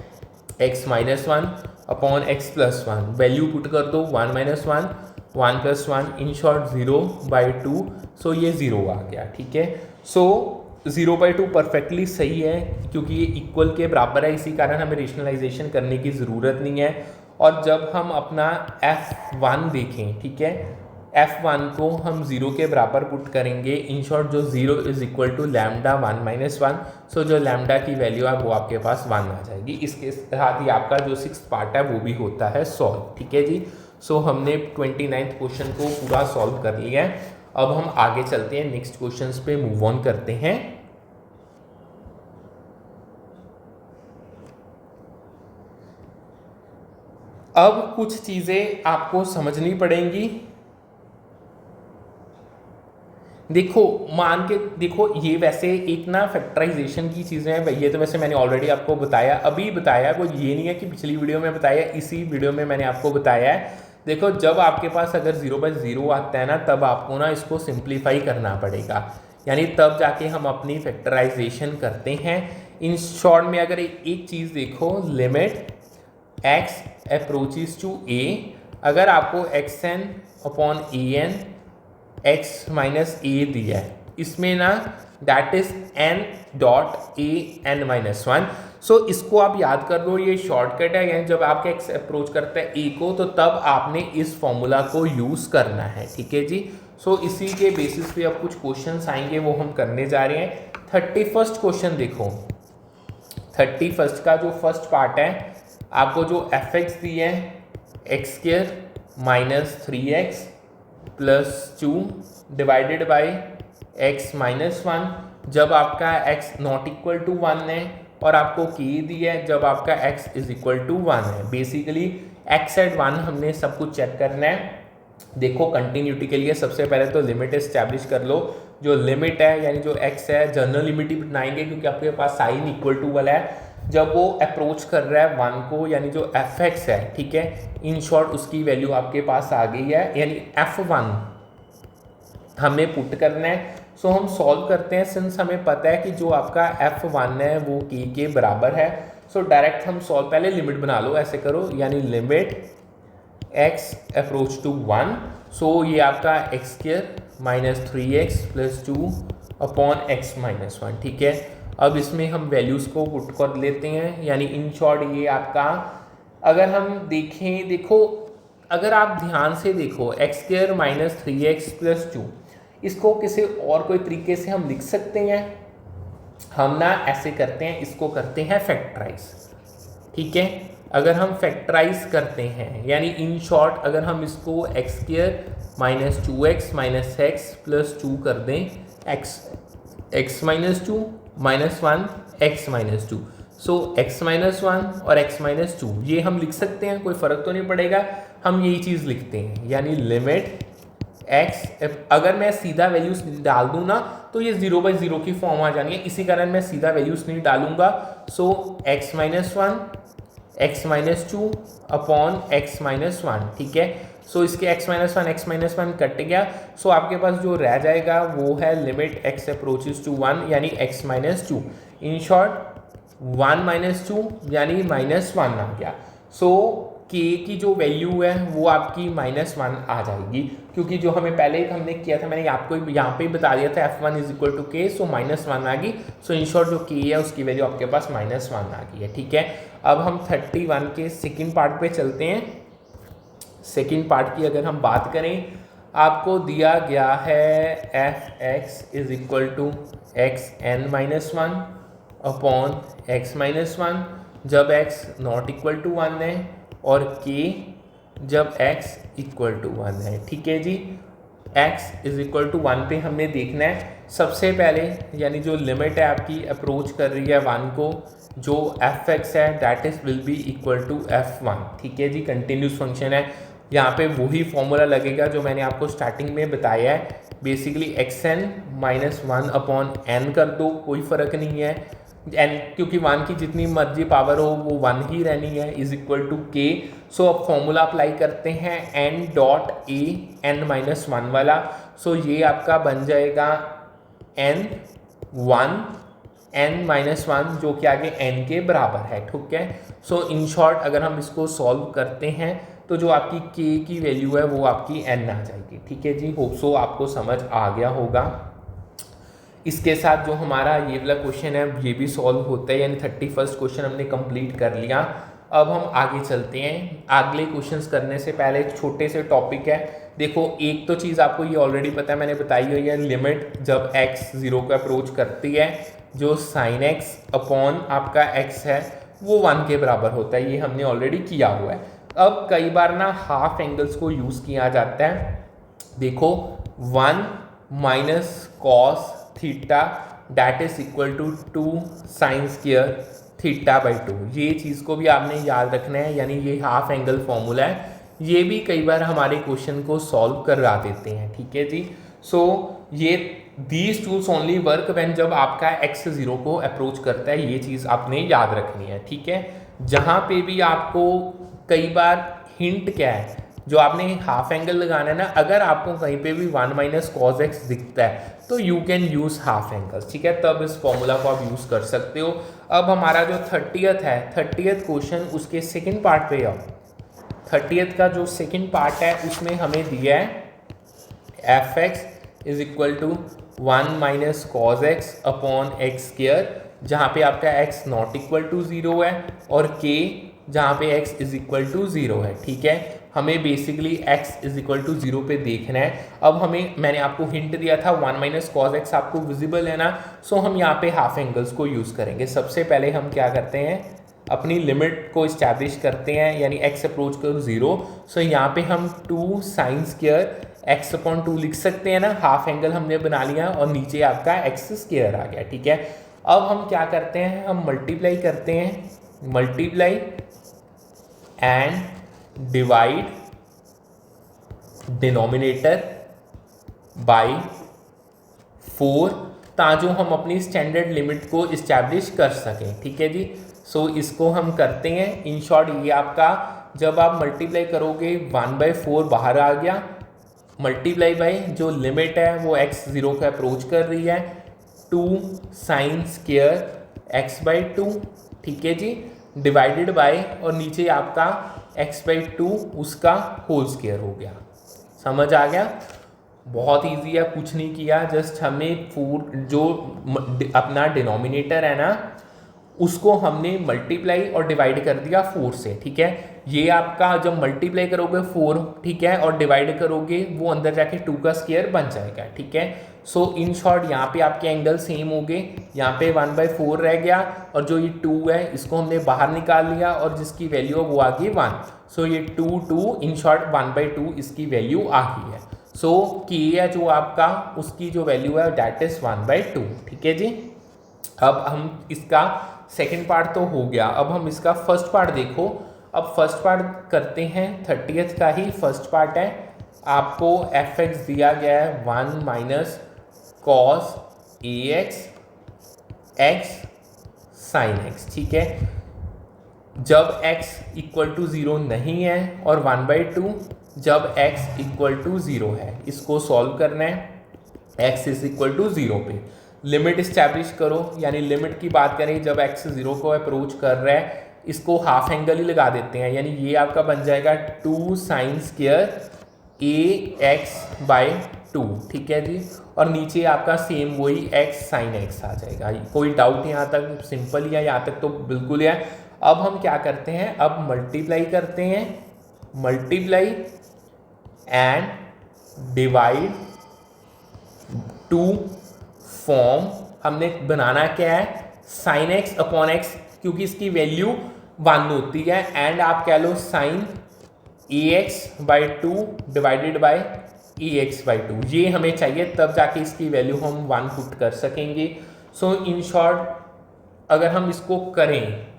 x - 1 upon x + 1, value put कर दो, 1 - 1 1 + 1, इन शॉर्ट 0/2, सो ये 0 आ गया। ठीक है, सो 0/2 परफेक्टली सही है, क्योंकि ये इक्वल के बराबर है, इसी कारण हमें रेशनलाइजेशन करने की ज़रूरत नहीं है। और जब हम अपना f1 देखें, ठीक है, f1 को हम 0 के बराबर पुट करेंगे, इन शॉर्ट जो 0 = λ1 - 1, सो जो लैम्डा की वैल्यू है वो आपके पास 1 आ जाएगी। इसके साथ ही आपका जो सिक्स्थ पार्ट है वो भी होता है सॉल्व। ठीक है जी, सो हमने 29th क्वेश्चन को पूरा सॉल्व कर लिया है। अब हम आगे चलते हैं, नेक्स्ट क्वेश्चंस पे मूव ऑन करते हैं। अब कुछ चीज़ें आपको समझनी पड़ेंगी। देखो, मान के देखो, ये वैसे एक ना फैक्टराइजेशन की चीज़ें हैं, ये तो वैसे मैंने ऑलरेडी आपको बताया, अभी बताया, कोई ये नहीं है कि पिछली वीडियो में बताया, इसी वीडियो में मैंने आपको बताया है। देखो, जब आपके पास अगर 0/0 आता है ना, तब आपको ना इसको सिंप्लीफाई करना पड़ेगा, यानी तब जाके हम अपनी फैक्टराइजेशन करते हैं। इन शॉर्ट में अगर एक चीज़ देखो, limit x approaches to a, अगर आपको xn upon an x minus a दिया है, इसमें ना दैट इज n.a(n-1), सो इसको आप याद कर लो, ये शॉर्टकट है, यानी जब आपका x अप्रोच करता है a को, तो तब आपने इस फॉर्मूला को यूज़ करना है। ठीक है जी, सो इसी के बेसिस पे अब कुछ क्वेश्चंस आएंगे, वो हम करने जा रहे हैं। 31st क्वेश्चन देखो, 31st का जो फर्स्ट पार्ट है, आपको जो fx दी है x square minus 3x plus 2 divided by x minus 1 जब आपका x नॉट इक्वल टू 1 है, और आपको k दिया है जब आपका x इज इक्वल टू 1 है। बेसिकली x एट 1 हमने सब कुछ चेक करना है। देखो कंटिन्यूटी के लिए सबसे पहले तो लिमिट इस्टेब्लिश कर लो। जो लिमिट है यानी जो x है जनरल लिमिट ही बनाएंगे क्योंकि आपके पास साइन इक्वल टू वाला है। जब वो अप्रोच कर रहा है 1 को यानी जो fx है, ठीक है, इन शॉर्ट उसकी वैल्यू आपके पास आ गई है यानी f1 हमने पुट करना है। सो हम सॉल्व करते हैं। सिंस हमें पता है कि जो आपका f1 है वो k के बराबर है, सो डायरेक्ट हम सॉल्व, पहले लिमिट बना लो, ऐसे करो यानी लिमिट x अप्रोच टू 1, सो ये आपका x square minus 3x plus 2 upon x minus 1, ठीक है। अब इसमें हम वैल्यूज़ को पुट कर लेते हैं यानी इन शॉर्ट ये आपका, अगर हम देखें, देखो अगर आप ध्यान से देखो x square minus 3x plus 2, इसको किसी और कोई तरीके से हम लिख सकते हैं। हम ना ऐसे करते हैं, इसको करते हैं फैक्टराइज, ठीक है। अगर हम फैक्टराइज करते हैं यानी इन शॉर्ट अगर हम इसको x square minus 2x minus x plus 2 कर दें, x minus 2 minus 1 x minus 2, सो x माइनस 1 और x माइनस 2 ये हम लिख सकते हैं, कोई फ़र्क तो नहीं पड़ेगा। हम यही चीज़ लिखते हैं यानी लिमिट x, अगर मैं सीधा वैल्यूज डाल दूँ ना तो ये 0/0 की फॉर्म आ जानी है, इसी कारण मैं सीधा वैल्यूज नहीं डालूंगा। सो x minus 1 x minus 2 upon x minus 1, ठीक है। सो इसके x माइनस 1 कट गया, सो आपके पास जो रह जाएगा वो है लिमिट x अप्रोचेस टू 1 यानी x minus 2। In short 1 minus 2 यानी माइनस 1 आ गया। सो k की जो वैल्यू है वो आपकी माइनस 1 आ जाएगी, क्योंकि जो हमें पहले हमने किया था, मैंने आपको यहाँ पे ही बता दिया था f1 is equal to k, so minus 1 आ गई। सो इन शॉर्ट जो k है उसकी वैल्यू आपके पास माइनस 1 आ गई है, ठीक है। अब हम 31 के सेकेंड पार्ट पे चलते हैं। सेकेंड पार्ट की अगर हम बात करें, आपको दिया गया है f(x) is equal to xn minus 1 upon x minus 1 जब x नॉट इक्वल टू 1 है, और k जब x इक्वल टू 1 है, ठीक है जी। x इज इक्वल टू 1 पे हमने देखना है सबसे पहले, यानी जो लिमिट है आपकी अप्रोच कर रही है 1 को, जो fx है that is will be equal to f1, ठीक है जी। कंटिन्यूस फंक्शन है, यहाँ पे वही फॉर्मूला लगेगा जो मैंने आपको स्टार्टिंग में बताया है। Basically xn minus 1 upon n कर दो, कोई फ़र्क नहीं है, n क्योंकि 1 की जितनी मर्जी पावर हो वो 1 ही रहनी है, इज इक्वल टू k। सो अब फॉर्मूला अप्लाई करते हैं n dot a n minus 1 वाला। सो ये आपका बन जाएगा n1 n माइनस 1 जो कि आगे n के बराबर है, ठीक है। सो इन शॉर्ट अगर हम इसको सॉल्व करते हैं तो जो आपकी k की वैल्यू है वो आपकी n आ जाएगी, ठीक है जी। होप सो आपको समझ आ गया होगा। इसके साथ जो हमारा ये वाला क्वेश्चन है ये भी सॉल्व होता है, यानी 31st क्वेश्चन हमने कंप्लीट कर लिया। अब हम आगे चलते हैं। अगले क्वेश्चंस करने से पहले एक छोटे से टॉपिक है। देखो एक तो चीज़ आपको ये ऑलरेडी पता है, मैंने बताई हुई है, लिमिट जब x 0 को अप्रोच करती है, जो साइन x अपॉन आपका x है वो 1 के बराबर होता है, ये हमने ऑलरेडी किया हुआ है। अब कई बार ना हाफ एंगल्स को यूज़ किया जाता है। देखो 1 minus cos theta that is equal to 2 sine square theta by 2, ये चीज़ को भी आपने याद रखना है, यानी ये हाफ एंगल फॉर्मूला है, ये भी कई बार हमारे क्वेश्चन को सॉल्व करवा देते हैं, ठीक है जी। सो ये these tools only work when जब आपका x 0 को अप्रोच करता है, ये चीज़ आपने याद रखनी है, ठीक है। जहाँ पे भी आपको कई बार हिंट क्या है, जो आपने हाफ एंगल लगाना है ना, अगर आपको कहीं पे भी 1 माइनस कॉज एक्स दिखता है तो you can use half angle, ठीक है, तब इस फॉर्मूला को आप यूज़ कर सकते हो। अब हमारा जो 30th है, 30th क्वेश्चन, उसके सेकंड पार्ट पे आओ। 30th का जो सेकंड पार्ट है उसमें हमें दिया है f(x) is equal to 1 minus cos x upon x square, जहाँ पे आपका x नॉट इक्वल टू 0 है, और k जहाँ पे x इज इक्वल टू 0 है, ठीक है। हमें basically x is equal to 0 पे देखना है। अब हमें, मैंने आपको हिंट दिया था 1 माइनस कॉज एक्स आपको विजिबल है ना, सो हम यहाँ पे हाफ एंगल्स को यूज़ करेंगे। सबसे पहले हम क्या करते हैं, अपनी लिमिट को इस्टेब्लिश करते हैं, यानी x अप्रोच करो 0, सो यहाँ पे हम 2 साइन स्क्वायर x अपॉन 2 लिख सकते हैं ना, हाफ एंगल हमने बना लिया और नीचे आपका x स्क्वायर आ गया, ठीक है। अब हम क्या करते हैं, हम मल्टीप्लाई करते हैं, multiply and divide denominator by 4 ताकि हम अपनी स्टैंडर्ड लिमिट को इस्टेब्लिश कर सकें, ठीक है जी। सो इसको हम करते हैं। इन शॉर्ट ये आपका जब आप मल्टीप्लाई करोगे 1/4 बाहर आ गया, मल्टीप्लाई बाय जो लिमिट है वो x 0 को अप्रोच कर रही है 2 साइन स्क्वायर x/2, ठीक है जी, डिवाइडेड बाय और नीचे आपका x/2 उसका होल स्क्वायर हो गया। समझ आ गया? बहुत इजी है, कुछ नहीं किया, जस्ट हमें 4 जो अपना डिनोमिनेटर है ना उसको हमने मल्टीप्लाई और डिवाइड कर दिया 4 से, ठीक है। ये आपका जब मल्टीप्लाई करोगे 4, ठीक है, और डिवाइड करोगे वो अंदर जाके 2 का स्क्वायर बन जाएगा, ठीक है। सो इन शॉर्ट यहाँ पे आपके एंगल सेम हो गए, यहाँ पे 1/4 रह गया और जो ये 2 है इसको हमने बाहर निकाल लिया और जिसकी वैल्यू है वो आ गई 1। सो ये 2 इन शॉर्ट 1/2 इसकी वैल्यू आ गई है। सो के है जो आपका उसकी जो वैल्यू है दैट इज 1/2, ठीक है जी। अब हम इसका सेकेंड पार्ट तो हो गया, अब हम इसका फर्स्ट पार्ट देखो। अब फर्स्ट पार्ट करते हैं, 30th का ही फर्स्ट पार्ट है। आपको fx दिया गया है 1 minus cos ax x sine x, ठीक है। जब x इक्वल टू 0 नहीं है और 1/2 जब x इक्वल टू 0 है, इसको सॉल्व करना है x इज इक्वल टू 0 पे। लिमिट इस्टेब्लिश करो, यानी लिमिट की बात करें जब x 0 को अप्रोच कर रहा है इसको हाफ एंगल ही लगा देते हैं, यानी ये आपका बन जाएगा 2 साइन स्क्वायर ax/2, ठीक है जी। और नीचे आपका सेम वही x साइन x आ जाएगा। कोई डाउट यहाँ तक? सिंपल ही है, यहाँ तक तो बिल्कुल है। अब हम क्या करते हैं, अब मल्टीप्लाई करते हैं, मल्टीप्लाई एंड डिवाइड 2 फॉर्म हमने बनाना क्या है, साइन x अपॉन x, क्योंकि इसकी वैल्यू 1 होती है, एंड आप कह लो sign ax/2 divided by ax/2, ये हमें चाहिए, तब जाके इसकी वैल्यू हम 1 पुट कर सकेंगे। सो इन शॉर्ट अगर हम इसको करें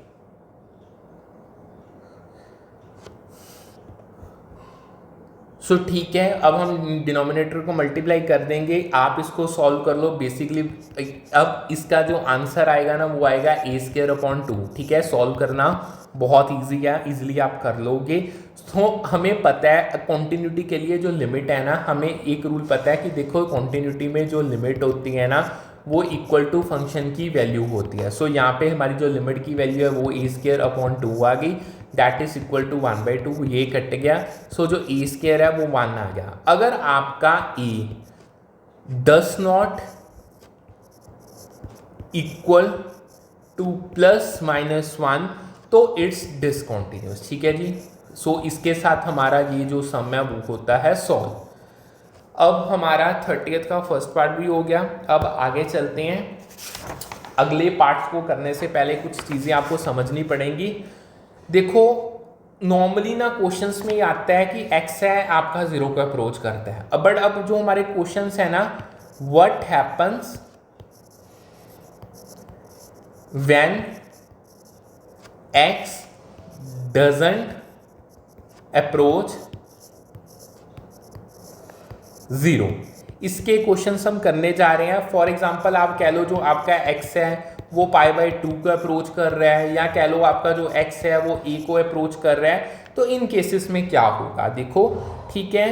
सो ठीक है, अब हम डिनोमिनेटर को मल्टीप्लाई कर देंगे, आप इसको सॉल्व कर लो। बेसिकली अब इसका जो आंसर आएगा ना वो आएगा a²/2, ठीक है। सॉल्व करना बहुत इजी है, इजीली आप कर लोगे। तो हमें पता है कॉन्टिन्यूटी के लिए जो लिमिट है ना, हमें एक रूल पता है कि देखो कॉन्टिन्यूटी में जो लिमिट होती है ना वो इक्वल टू फंक्शन की वैल्यू होती है। सो यहाँ पे हमारी जो लिमिट की वैल्यू है वो a²/2 आ गई, दैट इज इक्वल टू 1/2, ये कट गया। सो जो a² है वो 1 आ गया। अगर आपका a does not equal to +-1 तो इट्स डिसकॉन्टिन्यूस, ठीक है जी। सो इसके साथ हमारा ये जो सम है वो होता है सॉल्व। अब हमारा 30th का फर्स्ट पार्ट भी हो गया। अब आगे चलते हैं, अगले पार्ट्स को करने से पहले कुछ चीज़ें आपको समझनी पड़ेंगी। देखो नॉर्मली ना क्वेश्चंस में ये आता है कि x है आपका 0 को अप्रोच करता है, बट अब जो हमारे क्वेश्चंस है ना, what happens when x doesn't approach 0, इसके क्वेश्चंस हम करने जा रहे हैं। फॉर एग्जांपल आप कह लो जो आपका x है वो π/2 को अप्रोच कर रहा है, या कह लो आपका जो x है वो a को अप्रोच कर रहा है, तो इन केसेस में क्या होगा देखो, ठीक है।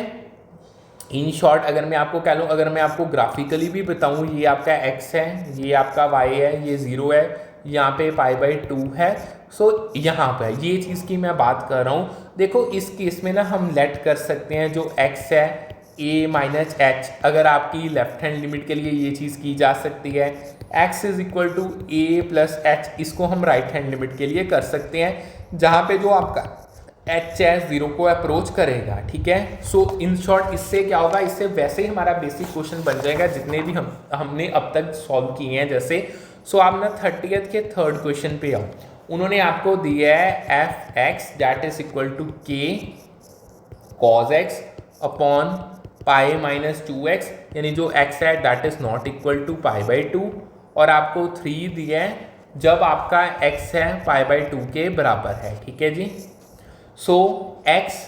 इन शॉर्ट अगर मैं आपको कह लूँ, अगर मैं आपको ग्राफिकली भी बताऊँ, ये आपका x है, ये आपका y है, ये 0 है, यहाँ पे π/2 है। सो यहाँ पे ये चीज़ की मैं बात कर रहा हूँ। देखो इस केस में ना हम लेट कर सकते हैं जो x है a-h, अगर आपकी लेफ्ट हैंड लिमिट के लिए ये चीज़ की जा सकती है, x is equal to a+h, इसको हम राइट हैंड लिमिट के लिए कर सकते हैं, जहाँ पे जो आपका h है 0 को अप्रोच करेगा, ठीक है। सो इन शॉर्ट इससे क्या होगा, इससे वैसे ही हमारा बेसिक क्वेश्चन बन जाएगा जितने भी हमने अब तक सॉल्व किए हैं जैसे। सो आप ना 30th के थर्ड क्वेश्चन पे आओ। उन्होंने आपको दिया है f x that is equal to k cos x upon pi minus 2x, यानी जो x है that is not equal to pi by 2, और आपको 3 दिया है जब आपका x है पाई बाई 2 के बराबर है। ठीक है जी। सो x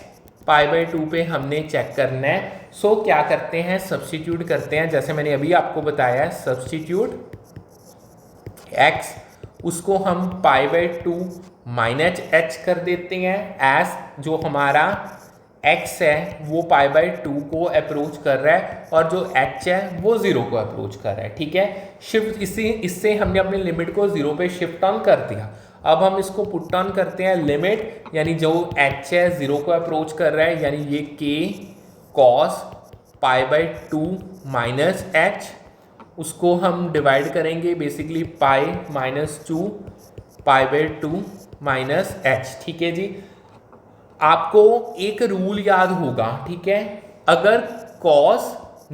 पाई बाई 2 पे हमने चेक करना है। सो क्या करते हैं, सब्स्टिट्यूट करते हैं, जैसे मैंने अभी आपको बताया, सब्स्टिट्यूट x उसको हम पाई बाई 2 माइनस h कर देते हैं, एज जो हमारा x है वो पाई बाई 2 को अप्रोच कर रहा है और जो h है वो 0 को अप्रोच कर रहा है। ठीक है, शिफ्ट इससे हमने अपनी लिमिट को 0 पे शिफ्ट ऑन कर दिया। अब हम इसको पुट ऑन करते हैं लिमिट, यानी जो h है 0 को अप्रोच कर रहा है, यानी ये k cos pi by 2 minus h, उसको हम डिवाइड करेंगे basically pi minus 2 pi by 2 minus h। ठीक है जी। आपको एक रूल याद होगा, ठीक है, अगर cos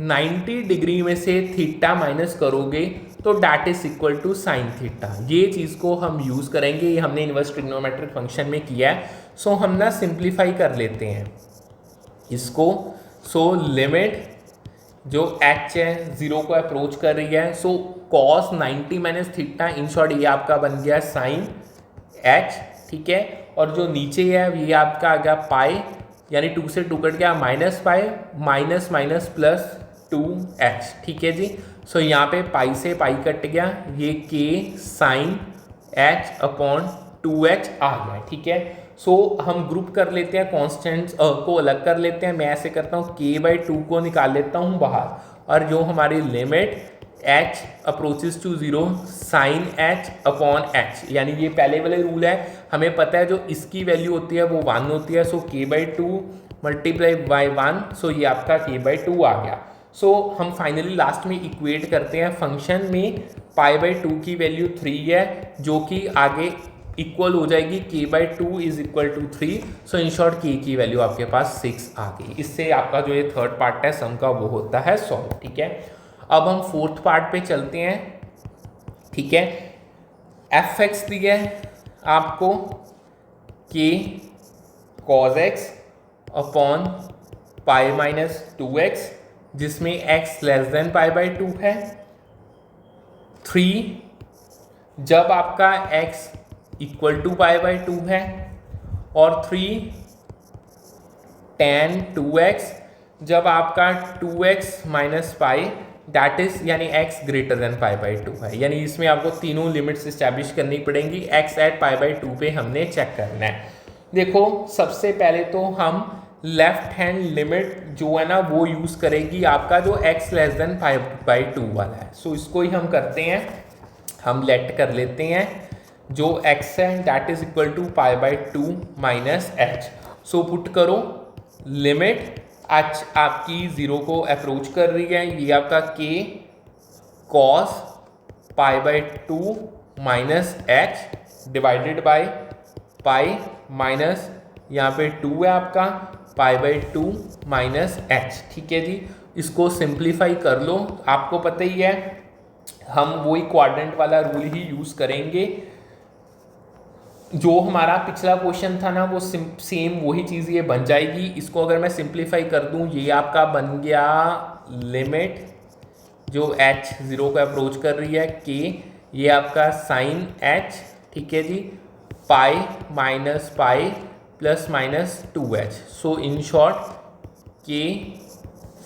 90 डिग्री में से थीटा माइनस करोगे तो that is equal to sine theta. ये चीज़ को हम यूज़ करेंगे, ये हमने इनवर्स ट्रिग्नोमेट्रिक फंक्शन में किया है। सो हम ना सिंप्लीफाई कर लेते हैं इसको। सो लिमिट जो h है 0 को अप्रोच कर रही है, सो cos 90 minus theta, in short ये आपका बन गया साइन h। ठीक है, और जो नीचे है ये आपका आ गया पाई, यानी 2 से 2 कट गया, minus pi minus minus plus 2h। ठीक है जी। सो यहाँ पे पाई से पाई कट गया, ये k sine h upon 2h आ गया। ठीक है, सो हम ग्रुप कर लेते हैं, कॉन्स्टेंट्स को अलग कर लेते हैं। मैं ऐसे करता हूँ, k बाई 2 को निकाल लेता हूँ बाहर, और जो हमारी limit h approaches to 0 sine h upon h, यानी ये पहले वाले रूल है, हमें पता है जो इसकी वैल्यू होती है वो 1 होती है। सो k बाई 2 मल्टीप्लाई बाई 1, सो ये आपका k बाई 2 आ गया। सो हम फाइनली लास्ट में इक्वेट करते हैं, फंक्शन में पाई बाई 2 की वैल्यू 3 है, जो कि आगे इक्वल हो जाएगी k by 2 is equal to 3। So in short k की वैल्यू आपके पास 6 आ गई। इससे आपका जो ये थर्ड पार्ट है सम का वो होता है सॉल्व। ठीक है, अब हम फोर्थ पार्ट पे चलते हैं। ठीक है, एफ एक्स दिया है आपको k cos x upon pi minus 2x, जिसमें x less than pi by 2 है। 3 जब आपका x equal to pi by 2 है, और 3 tan 2x जब आपका 2x माइनस पाई दैट इज यानी x greater than pi by 2 है। यानी इसमें आपको तीनों लिमिट्स इस्टेब्लिश करनी पड़ेंगी। x एट पाई बाई 2 पे हमने चेक करना है। देखो, सबसे पहले तो हम लेफ्ट हैंड लिमिट जो है ना वो यूज़ करेगी आपका जो x less than pi by 2 वाला है। सो इसको ही हम करते हैं, हम लेट कर लेते हैं जो x है that is equal to pi by 2 minus h। So put करो लिमिट h आपकी 0 को अप्रोच कर रही है, ये आपका k cos pi by 2 minus h divided by pi minus यहाँ पे 2 है आपका पाई बाई 2 माइनस h। ठीक है जी, इसको सिंप्लीफाई कर लो। आपको पता ही है हम वही क्वाड्रेंट वाला रूल ही यूज़ करेंगे। जो हमारा पिछला क्वेश्चन था ना वो सेम वही चीज़ ये बन जाएगी। इसको अगर मैं सिंप्लीफाई कर दूं, ये आपका बन गया लिमिट जो h 0 को अप्रोच कर रही है k, ये आपका साइन h। ठीक है जी, pi minus pi plus minus 2h। So in short k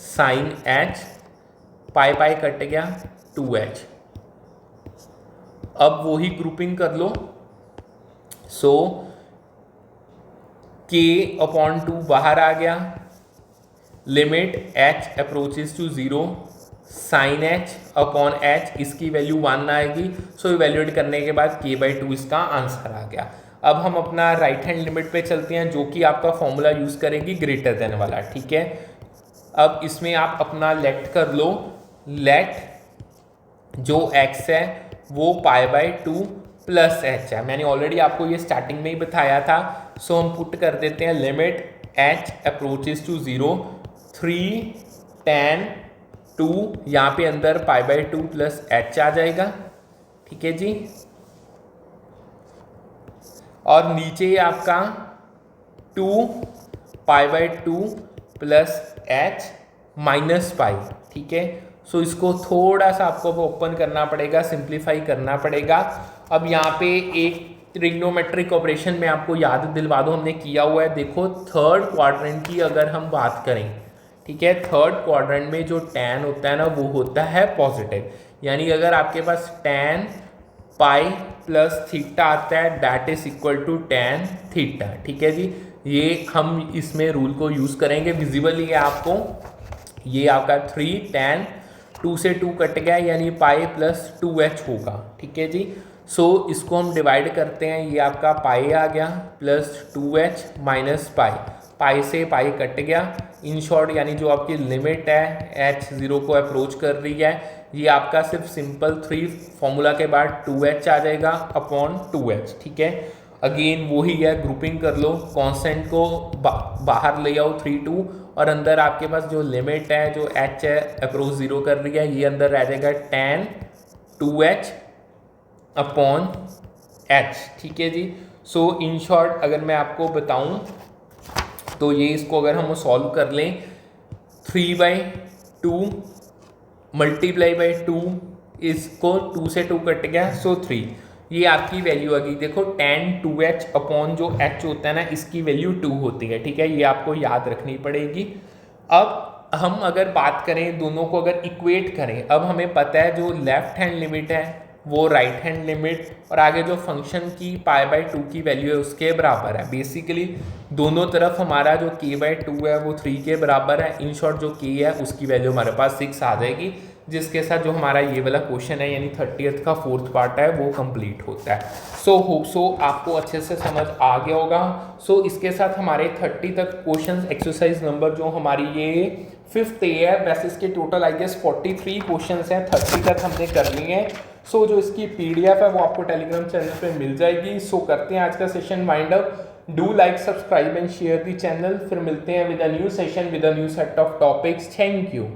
sine h, pi pi cut गया 2h। अब वही ग्रुपिंग कर लो। सो k अपॉन 2 बाहर आ गया, limit h approaches to 0 sine h upon h, इसकी वैल्यू 1 आएगी। सो इवेल्युएट करने के बाद k बाई 2 इसका आंसर आ गया। अब हम अपना राइट हैंड लिमिट पे चलते हैं, जो कि आपका फॉर्मूला यूज़ करेगी ग्रेटर देन वाला। ठीक है, अब इसमें आप अपना लेट कर लो। लेट जो x है वो पाई बाई 2 प्लस h है, मैंने ऑलरेडी आपको ये स्टार्टिंग में ही बताया था। सो हम पुट कर देते हैं limit h approaches to 0 3 tan 2, यहाँ पे अंदर पाई बाई 2 प्लस h आ जाएगा। ठीक है जी, और नीचे आपका 2 pi by 2 plus H minus pi, ठीक है। सो इसको थोड़ा सा आपको ओपन करना पड़ेगा, सिंप्लीफाई करना पड़ेगा। अब यहाँ पे एक ट्रिग्नोमेट्रिक ऑपरेशन में आपको याद दिलवा दो, हमने किया हुआ है। देखो थर्ड क्वाड्रेंट की अगर हम बात करें, ठीक है, थर्ड क्वाड्रेंट में जो tan होता है ना वो होता है पॉजिटिव, यानी अगर आपके पास tan पाई प्लस थीटा आता है that is equal to tan थीटा, ठीक है जी। ये हम इसमें रूल को यूज़ करेंगे, विजिबल है आपको, ये आपका 3 tan 2 से 2 कट गया यानी पाई प्लस 2h होगा, ठीक है जी। सो इसको हम डिवाइड करते हैं, ये आपका पाई आ गया प्लस 2h माइनस पाई, पाई से पाई कट गया, इन शॉर्ट यानी जो आपकी लिमिट है h 0 को अप्रोच कर रही है, ये आपका सिर्फ सिंपल 3 फॉर्मूला के बाद 2h आ जाएगा अपॉन 2h, ठीक है। अगेन वही है, ग्रुपिंग कर लो, कांस्टेंट को बाहर ले आओ 3 2, और अंदर आपके पास जो लिमिट है जो h है अप्रोच 0 कर रही है, ये अंदर रह जाएगा tan 2h अपॉन h, ठीक है जी। सो इन शॉर्ट अगर मैं आपको बताऊं तो ये इसको अगर हम सॉल्व कर लें 3/2 मल्टीप्लाई बाई 2, इसको 2 से 2 कट गया सो 3, ये आपकी वैल्यू आ गई। देखो tan 2h अपॉन जो h होता है ना इसकी वैल्यू 2 होती है, ठीक है, ये आपको याद रखनी पड़ेगी। अब हम अगर बात करें दोनों को अगर इक्वेट करें, अब हमें पता है जो लेफ्ट हैंड लिमिट है वो राइट हैंड लिमिट और आगे जो फंक्शन की पाई बाई 2 की वैल्यू है उसके बराबर है। बेसिकली दोनों तरफ हमारा जो k/2 है वो 3 के बराबर है, इन शॉर्ट जो k है उसकी वैल्यू हमारे पास 6 आ जाएगी, जिसके साथ जो हमारा ये वाला क्वेश्चन है यानी 30th का 4th पार्ट है वो कंप्लीट होता है। सो होप सो आपको अच्छे से समझ आ गया होगा। सो इसके साथ हमारे 30 तक क्वेश्चन एक्सरसाइज नंबर जो हमारी ये 5th ए है, वैसे इसके टोटल आई गेस 43 क्वेश्चन हैं, 30 तक हमने कर लिए हैं। सो जो इसकी PDF है वो आपको टेलीग्राम चैनल पे मिल जाएगी। सो करते हैं आज का session wind up. Do like subscribe and share the channel, फिर मिलते हैं with a new session with a new set of topics. Thank you.